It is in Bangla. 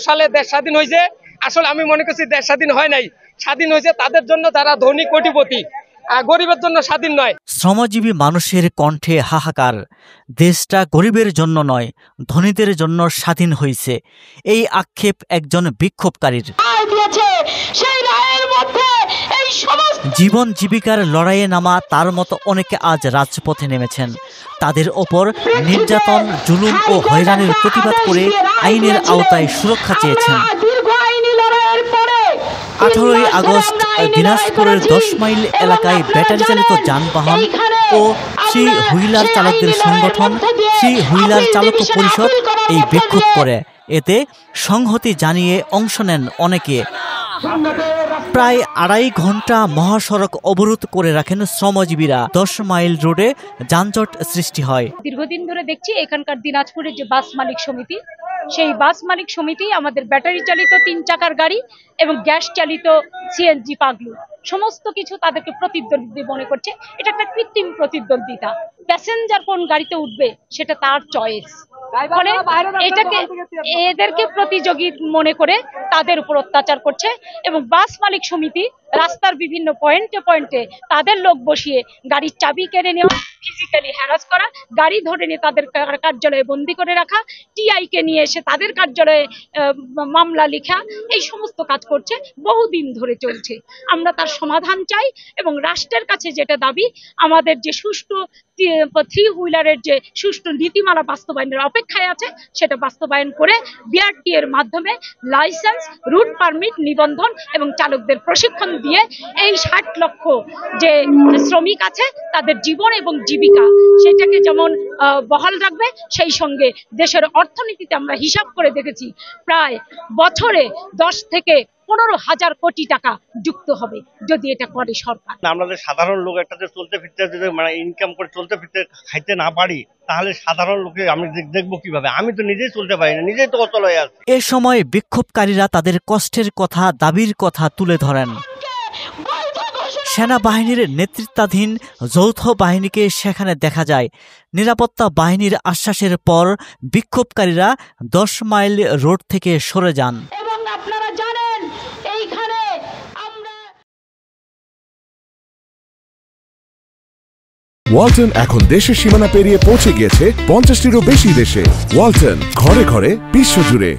সালে দেশ স্বাধীন হয়েছে। আসলে আমি মনে করছি দেশ স্বাধীন হয় নাই, স্বাধীন হয়েছে তাদের জন্য যারা ধনী কোটিপতি, গরিবের জন্য স্বাধীন নয়। শ্রমজীবী মানুষের কণ্ঠে হাহাকার, দেশটা গরিবের জন্য নয় ধনীদের জন্য স্বাধীন হয়েছে, এই আক্ষেপ একজন বিক্ষোভকারীর। জীবন জীবিকার লড়াইয়ে নামা তার মতো অনেকে আজ রাজপথে নেমেছেন। তাদের ওপর নির্যাতন, জুলুম ও হয়রানির প্রতিবাদ করে আইনের আওতায় সুরক্ষা চেয়েছেন। 18ই আগস্ট দিনাজপুরের 10 মাইল এলাকায় ব্যাটারি চালিত যানবাহন ও থ্রি হুইলার চালকদের সংগঠন থ্রি হুইলার চালক পরিষদ এই বিক্ষোভ করে। এতে সংহতি জানিয়ে অংশ নেন অনেকে। প্রায় 2.5 ঘন্টা মহাসড়ক অবরোধ করে রাখেন শ্রমজীবীরা। 10 মাইল রোডে যানজট সৃষ্টি হয়। দীর্ঘদিন ধরে দেখছি এখানকার দিনাজপুরের যে বাস মালিক সমিতি, সেই বাস মালিক সমিতি আমাদের ব্যাটারি চালিত 3 চাকার গাড়ি এবং গ্যাস চালিত সিএনজি পাগলু সমস্ত কিছু তাদেরকে প্রতিদ্বন্দ্বী মনে করছে। এটা একটা কৃত্রিম প্রতিদ্বন্দ্বিতা। প্যাসেঞ্জার কোন গাড়িতে উঠবে সেটা তার চয়েস। ফলে এটাকে এদেরকে প্রতিযোগী মনে করে তাদের উপর অত্যাচার করছে এবং বাস মালিক সমিতি রাস্তার বিভিন্ন পয়েন্টে পয়েন্টে তাদের লোক বসিয়ে গাড়ির চাবি কেড়ে নেওয়া, ফিজিক্যালি হ্যারাস করা, গাড়ি ধরে নিয়ে তাদের কার্যালয়ে বন্দি করে রাখা, টিআইকে নিয়ে এসে তাদের কার্যালয়ে মামলা লেখা, এই সমস্ত কাজ করছে, বহুদিন ধরে চলছে। আমরা তার সমাধান চাই এবং রাষ্ট্রের কাছে যেটা দাবি, আমাদের যে সুষ্ঠু থ্রি হুইলারের যে সুষ্ঠু নীতিমালা বাস্তবায়নের অপেক্ষায় আছে সেটা বাস্তবায়ন করে বিআরটি এর মাধ্যমে লাইসেন্স, রুট পারমিট, নিবন্ধন এবং চালকদের প্রশিক্ষণ দিয়ে এই 60 লক্ষ যে শ্রমিক আছে তাদের জীবন এবং জীবিকা সেটাকে যেমন বহাল রাখবে, সেই সঙ্গে দেশের অর্থনীতিতে আমরা হিসাব করে দেখেছি প্রায় বছরে 10 থেকে 15,000 কোটি টাকা যুক্ত হবে যদি এটা করে সরকার। আমাদের সাধারণ লোক একটা চলতে ফিরতে যদি মানে ইনকাম করে চলতে ফিরতে খাইতে না পারি তাহলে সাধারণ লোকে আমি দেখবো কিভাবে? আমি তো নিজেই চলতে পারি না, নিজেই তো অচল হয়ে আছে। এ সময় বিক্ষোভকারীরা তাদের কষ্টের কথা, দাবির কথা তুলে ধরেন। সেনাবাহিনীর নেতৃত্বাধীন যৌথ বাহিনীকে সেখানে দেখা যায়। নিরাপত্তা বাহিনীর আশ্বাসের পর বিক্ষোভকারীরা 10 মাইল রোড থেকে সরে যান। ওয়ালটন এখন দেশের সীমানা পেরিয়ে পৌঁছে গিয়েছে 50টিরও বেশি দেশে। ওয়ালটন, ঘরে ঘরে বিশ্বজুড়ে।